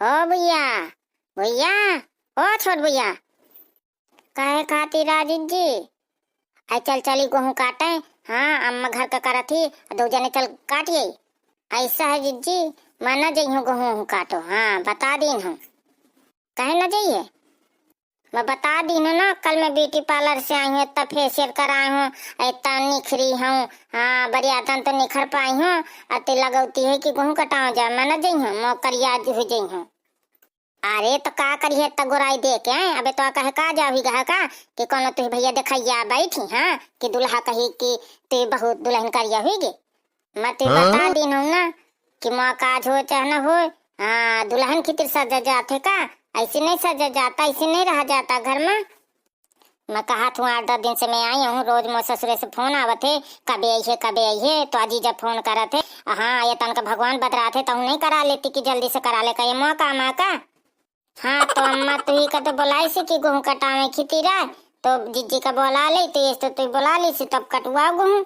ओ भैया, भैया, ओ छोट भैया, काहे खातिर राजीव जी? आई चल चली गेहूं काटे। हाँ, अम्मा घर का करा थी, दो जने चल काटिए। ऐसा है जिज्जी, मैं न जइहूँ गेहूं काटो। हाँ, बता दीन हूँ। कहे न जाइए? मैं बता दी हूँ ना, कल मैं ब्यूटी पार्लर से आई हूँ, इतना फेशियल कराई हूँ, इतना निखरी हूँ। हाँ, बढ़िया तन तो निखर पाई हूँ। अति लगौती है कि गेहूं कटाओ जा, मैं न जइहूँ, मौकरिया हो जइहूँ। अरे तो का करिए इतना गोराई दे के? अबे तो कहे का जावी गहा का कि कोनो तुही भैया देखैया बैठी। हाँ, कि दुल्हा कही कि तु बहुत दुल्हन करिया हुईगे। मैं तुही बता दी हूँ ना कि मौका हो चाहे न हो। हाँ, दुल्हन की तरह सजा जाते का, ऐसे नहीं सजा जाता, ऐसे नहीं रहा जाता घर में। मैं कहा था 8-10 दिन से मैं आई हूँ, रोज मोर ससुरे से फोन आवत है, कबे आई है कबे आई है। तो अजी जब फोन करा थे, हाँ ये तन का भगवान बदरा थे तो नहीं करा लेती कि जल्दी से करा ले का ये मौका मौका। हाँ, तो अम्मा तुही का तो बोलाई सी कि गेहूं कटावे खेती रहा, तो जिज्जी का बोला ले तो ये तो तू बोला ली सी तब कटवा गेहूं।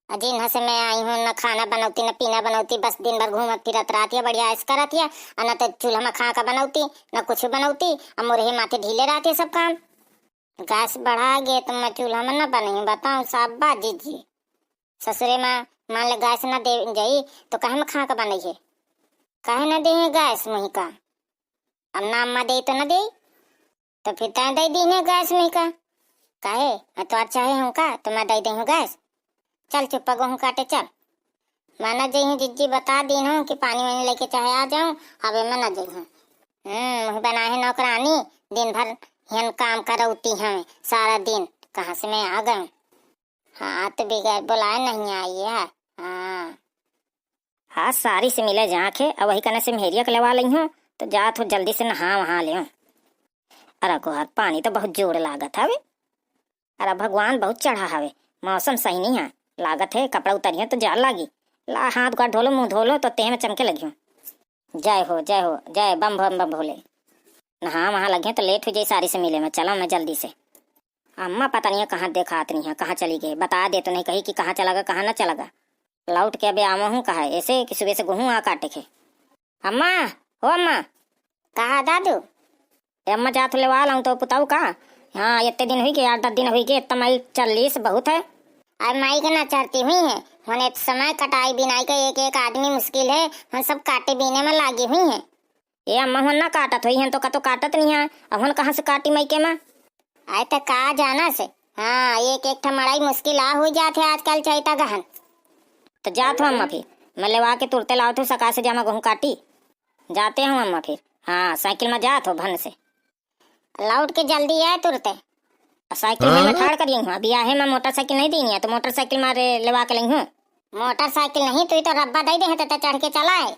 जिन से मैं आई हूँ, न खाना बनौती न पीना बनौती, बस दिन भर घूमत फिरत रहती है, बढ़िया ऐस करत है। न तो चूल्हा में खा का बनौती न कुछ बनौती, अब मोरे माथे ढीले रहते सब काम। गैस बढ़ा गए तो मैं चूल्हा में न बनी, बताऊँ साहब बात जिज्जी। ससुरे में मान ले गैस न दे जाई तो कहे में खा का बनी है? कहे न दे गैस मुही का? अब ना अम्मा दे तो न दे, तो फिर तय दे दी है गैस में का? काहे मैं तो अच्छा है हूँ का तो मैं दे दी हूँ गैस। चल चुप गेहूं काटे चल। मैं न जई जिज्जी बता दी हूँ कि पानी वानी लेके चाहे आ जाऊँ, अबे मैं न जई हूँ। बना है नौकरानी, दिन भर हिन काम करौती हैं सारा दिन, कहाँ से मैं आ गई। हाँ, तो बिगैर बुलाए नहीं आई है। हाँ हाँ, सारी से मिले जाके अब वही कने से मेहरिया के लेवा ली हूँ, तो जा तो जल्दी से नहा वहा ले। अरे गोहर पानी तो बहुत जोर लागत हवे। अरे भगवान बहुत चढ़ा हवे, मौसम सही नहीं है, लागत है कपड़ा उतरिए तो जाल लागी। ला हाथ गोड़ धोलो मुंह धोलो तो तेह में चमके लगी। जय हो जय हो जय बम बम बम भोले। नहा वहाँ लगे तो लेट हो जाए सारी से मिले में, चलो मैं जल्दी से। अम्मा पता नहीं है कहाँ देखा नहीं है, कहाँ चली गई, बता दे तो नहीं कही कि कहाँ चला गया कहाँ न चला गया। लौट के अबे आवा हूँ कहा ऐसे कि सुबह से गेहूं आ काटे के। अम्मा हो अम्मा। कहा दादू? अम्मा जात लेवा लाऊं तो पुताऊ का। हाँ, इतने दिन हुई गए, 8-10 दिन हुई गए, इतना माई 40 बहुत है। अब माई के ना चढ़ती हुई है, होने समय कटाई बिनाई का एक एक आदमी मुश्किल है, हम सब काटे बीने में लागी हुई है। ये अम्मा हम ना काटत हुई है तो का तो काटत नहीं है, अब हम कहाँ से काटी मई के में? आए तो कहा जाना से। हाँ, एक एक मड़ाई मुश्किल आ हो जाते आजकल चाहता गहन। तो जात हूँ अम्मा, फिर मैं लेवा के तुरते लाओ तो सका से जामा गेहूं काटी जाते हूँ अम्मा। फिर हाँ, साइकिल में जात हो भन से, लौट के जल्दी आए तुरते। साइकिल में मैं ठाड़ कर ली हूँ, अभी आहे मैं मोटरसाइकिल नहीं देनी है तो मोटरसाइकिल मारे लेवा के ली हूँ। मोटरसाइकिल नहीं तो रब्बा दे दे तो चढ़ के चला है।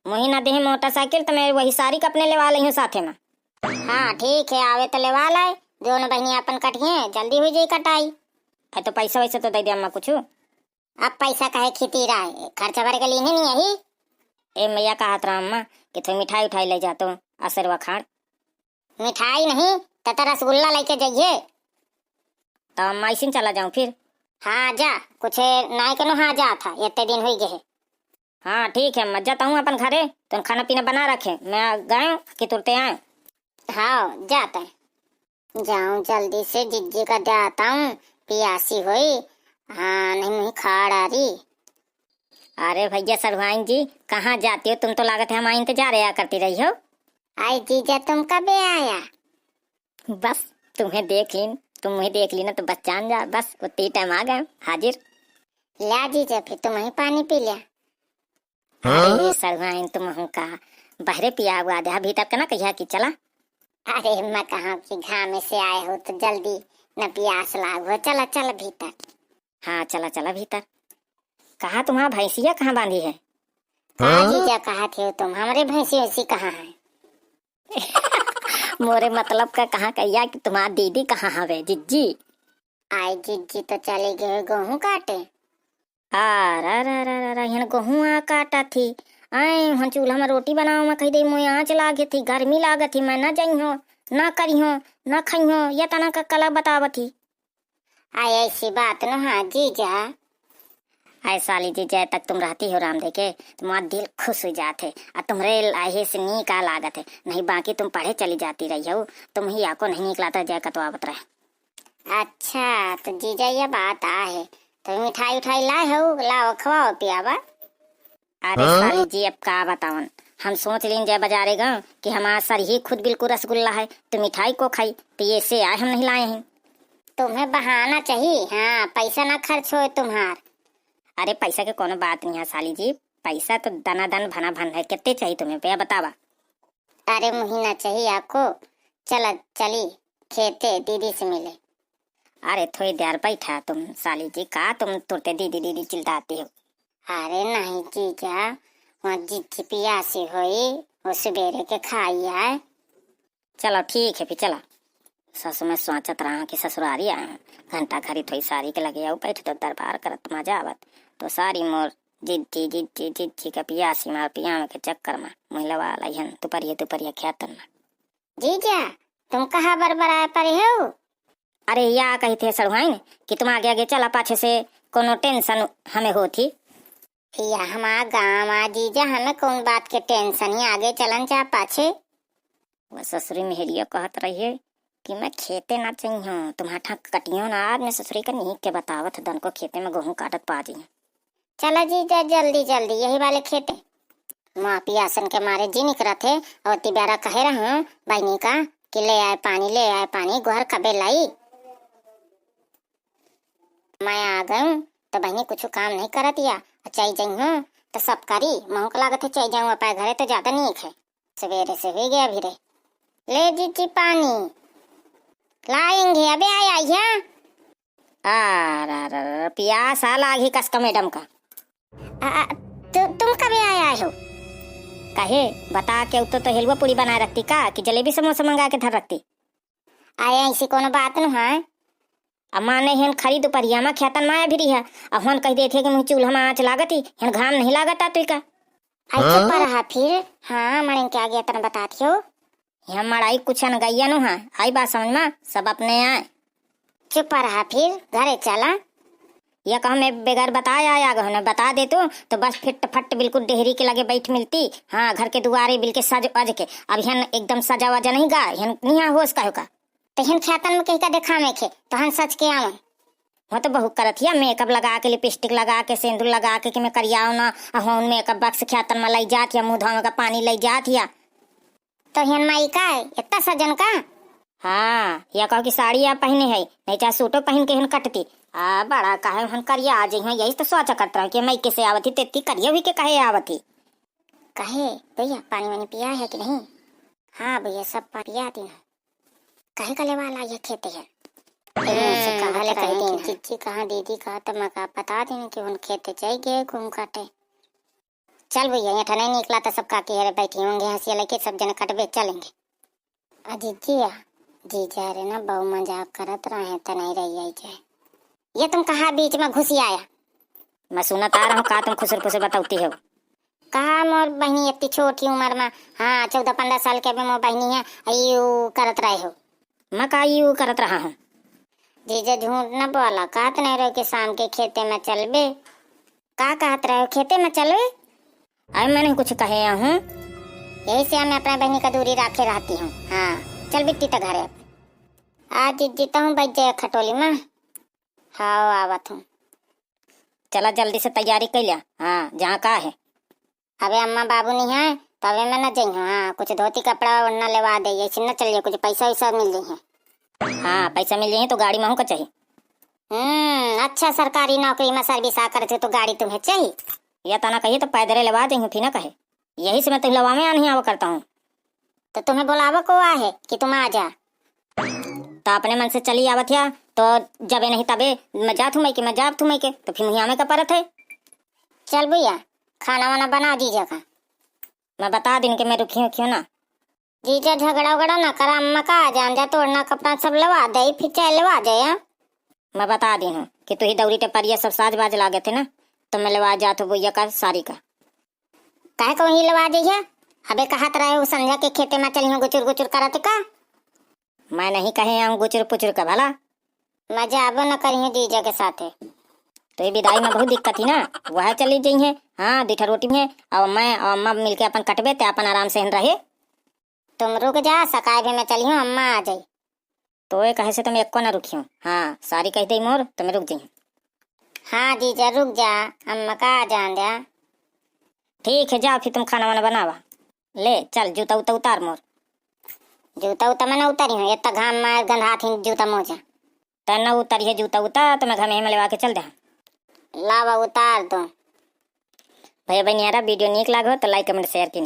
मुही ना दे मोटरसाइकिल तो मैं वही सारी कपने लेवा ली हूँ साथे में। हाँ ठीक है, आवे तो लेवा लाए, दोनों बहनी अपन कटिए, जल्दी हो जाए कटाई। है तो पैसा वैसे तो दे दे अम्मा कुछ। अब पैसा काहे खीती रहा है, खर्चा भर के लिए नहीं यही। ए मैया कहा था अम्मा कि थोड़ी मिठाई उठाई ले जातो आशीर्वाद खाड़। मिठाई नहीं तो रसगुल्ला लेके जाइए। तो अम्मा इसी चला जाऊं फिर? हाँ जा, कुछ नाई कनो हाँ जा था, इतने दिन हुई गए। हाँ ठीक है, मैं जाता हूँ अपन घरे, तुम खाना पीना बना रखे, मैं गए कि तुरते आए। हाँ जाता है, जाऊं जल्दी से जिज्जी का जाता हूँ, पियासी हुई। हाँ नहीं मुझे खाड़ आ रही। अरे भैया सरवाइन जी कहाँ जाती हो तुम, तो लागत है हमारे इंतजार आया करती रही हो। आई जीजा तुम कब आया? बस तुम्हें देख ली, तुम मुझे देख ली ना तो बस जान जा, बस उतनी टाइम आ गए हाजिर। ला जीजा फिर तुम ही पानी पी लिया। अरे सरवाइन तुम हूँ का बहरे पिया हुआ आधा भीतर का ना कहिया कि चला। अरे मैं कहा कि घाम से आए हो तो जल्दी न प्यास लागो, चला चला भीतर। हाँ चला चला भीतर। कहा तुम्हारा भैंसिया कहाँ बांधी है? कहा जीजा कहा थे तुम, हमारे भैंसी वैसी कहाँ है? मोरे मतलब का कहाँ कहिया कि तुम्हारी दीदी कहाँ हवे जिज्जी? आई जिज्जी तो चले गए गेहूं काटे। अरे गेहूं आ काटा थी, आए हम चूल्हा में रोटी बनाओ, मैं कही दे मुझे आँच लागे थी, गर्मी लागत थी, मैं न जाई हो न करी हो न खाई हो, ये तना का कला बतावत थी। आई ऐसी बात न। हाँ जीजा, आय साली जी, जय तक तुम रहती हो राम देके तुम्हारा दिल खुश हो जाते और तुम्हारे लाहे से नी का लागत है, नहीं बाकी तुम पढ़े चली जाती रही हो, तुम ही आको नहीं निकलाता जय कतवा बतरा। अच्छा तो जीजा ये बात है, तो मिठाई उठाई लाए हो, लाओ खवाओ पियावा। अरे साली जी अब का बतावन, हम सोच लें जय बाजारे गए कि हमारा सर ही खुद बिल्कुल रसगुल्ला है तो मिठाई को खाई, तो ये से आए हम नहीं लाए हैं। तुम्हें बहाना चाहिए, हाँ पैसा ना खर्च हो तुम्हार। अरे पैसा के कोनो बात नहीं है साली जी, पैसा तो दना दन भना भन है, कितने चाहिए तुम्हें भैया बतावा। अरे महीना चाहिए आपको, चला चली खेते दीदी से मिले। अरे थोड़ी देर बैठा तुम साली जी, का तुम तुरते दीदी दीदी चिल्लाती हो। अरे नहीं जीजा, वहाँ जिज्जी पियासी हुई वो सवेरे के खाई है। चलो ठीक है फिर चला। ससुर में सोचत रहा कि ससुरारी आए घंटा घरी थोड़ी सारी के लगे आओ बैठ तो दरबार करत मजा आवत, तो सारी मोर जिज्जी जिज्जी जिज्जी का पियासी मार पियाम के चक्कर में महिला वाला हन तुपरिया ख्यातन में। जीजा तुम कहाँ बरबराए पड़े हो? अरे या कही थे सड़ुआइन कि तुम आगे आगे चला, पाछे से कोनो टेंशन हमें होती। या हमारा गाँव आ जीजा, हमें कौन बात के टेंशन ही, आगे चलन चाह पाछे। वह ससुरी मेहरिया कहत रही है कि मैं खेते ना चाहिए, तुम्हारा कटियो ना, आज मैं ससुरी का नीक के बतावत दन को खेते में गेहूं काटत पा जी। चला जीजा जल्दी जल्दी यही वाले खेते। माँ पियासन के मारे जी निकला थे और तिबारा कहे रहा बहनी का कि ले आए पानी गुहर कबे लाई। मैं आ गई तो बहनी कुछ काम नहीं करत या चाई जाऊँ तो सब करी, महू को लागत है चाई जाऊँ अपने घरे तो ज्यादा नीक है। सवेरे से हो गया भी रे, ले जीजी पानी लाएंगे अबे आया है। प्यास आ लागी कसका मैडम का। तुम कभी आया हो? कहे बता के तो हलवा पूरी बनाए रखती का कि जलेबी समोसा मंगा के धर रखती। आया ऐसी कोनो बात न है, अम्मा ने हन खरीद दोपहरिया में खेतन माया भी है, अब हन कह देते कि मुझे चूल्हा में आँच लागती हन घाम नहीं लागता तुई का। आई चुप रहा फिर, हाँ मणि के आगे तन बताती हो यहाँ मड़ाई कुछ न गैया नु है, आई बात समझ में सब अपने आए। चुप रहा फिर घरे चला, यह कहा मैं बेगर बताया आया बता दे तो बस फिट फट बिल्कुल डेहरी के लगे बैठ मिलती। हाँ घर के दुआरे बिल्कुल सज अज के, अब हन एकदम सजा वजा नहीं गा, हन निहा होश का होगा तो हन खेतन में कहीं का देखा में खे तो हन सच के आवन। वो तो बहुत करत हिया, मेकअप लगा के लिपस्टिक लगा के सिंदूर लगा के कि मैं करियाओ ना, हन मेकअप बक्स खेतन में लाई जात या मुँह धोने का पानी लाई जात या तो हन माई का इतना सजन का। हाँ या कहो कि साड़ी आप पहने है नहीं चाहे सूटो पहन के हन कटती आ बड़ा कहे हन करिया आ जाइए, यही तो सोचा करता है कि मैं कैसे आवती तेती करिया भी के कहे आवती। कहे भैया पानी वानी पिया है कि नहीं? हाँ भैया सब पिया दी ना। कहे का लेवाला ये खेते हैं चिच्ची कहाँ दीदी कहा तो मैं कहा बता देने कि उन खेते चाहिए गए घूम काटे। चल भैया यहाँ ठने निकला तो सब काकी है बैठी होंगे हंसी लेके सब जने कटबे चलेंगे। अजीजिया जीजा रे ना बहु मजाक करत रहे तो नहीं रही आई जाए, ये तुम कहा बीच में घुसी आया? मैं सुनत आ रहा हूँ का तुम खुसर खुसर बताती हो। कहा मोर बहनी इतनी छोटी उम्र में, हाँ 14-15 साल के मोर बहनी है यू करत रहे हो। मैं का यू करत रहा हूँ? जीजा झूठ न बोला, कहत नहीं रहो कि शाम के खेते में चलबे, का कहत रहे हो खेते में चलबे? अरे मैंने कुछ कहे हूँ, यही से मैं अपने बहनी का दूरी रखे रहती हूँ। हाँ चल बिट्टी तो घरे आज जीता हूँ बैठ जाए खटोली में। हाँ आवत हूँ, चला जल्दी से तैयारी कर लिया। हाँ जहाँ का है अबे अम्मा बाबू नहीं है तो अबे मैं न जाइए। हाँ कुछ धोती कपड़ा वरना लेवा दे, ये न चलिए कुछ पैसा वैसा मिल जाए। हाँ पैसा मिल जाए तो गाड़ी महू का चाहिए। अच्छा सरकारी नौकरी में सर्विस आ करते तो गाड़ी तुम्हें चाहिए, या तना कहिए तो पैदल लेवा देंगे फिर ना कहे, यही से मैं तुम लवा में नहीं आवा करता हूँ। तो तुम्हें बुलावा को आ है कि तुम आ जा, तो अपने मन से चली आवत या तो जबे नहीं तबे मैं जात हूँ मैं जात हूँ मैं के तो फिर मुहिया में का परत है। चल भैया खाना वाना बना जीजा का, मैं बता दिन के मैं रुकी हूँ क्यों ना। जीजा झगड़ा उगड़ा ना करा, अम्मा का आ जान जा तोड़ना कपड़ा सब लवा दे फिर चाय लवा जाए। मैं बता दी हूँ कि तू ही दौरी टपरिया सब साज बाज लागे थे ना, तो मैं लवा जात हूँ भैया का सारी का। कहे को ही लवा जाइए, अबे कहत रहे हो संध्या के खेते में चली गुचुर गुचुर करत का। मैं नहीं कहे हूँ गुचुर पुचुर का भला, मैं जाबो न करी हूँ जीजा के साथे। तो ये विदाई में बहुत दिक्कत थी ना, वह चली गई है। हाँ 2 रोटी में और मैं और अम्मा मिलके अपन कटबे ते अपन आराम से रहे। तुम रुक जा, सकाय भी मैं चली हूँ, अम्मा आ जाई। तो ये कहे से तुम एक को ना रुकी हूँ। हाँ सारी कह दी मोर, तुम्हें रुक जी। हाँ जीजा रुक जा, अम्मा का आ जान दिया। ठीक है जाओ फिर तुम खाना वाना बनावा। ले चल जूता उता उतार मोर। जूता उता मैं ना उतारी हूँ, इतना घाम में गंधा थी जूता मोजा। तन उतारी है जूता उता तो मैं घर में लेवा के चल दे। लावा उतार दो। भैया बहनियारा वीडियो नीक लागो तो लाइक कमेंट शेयर की।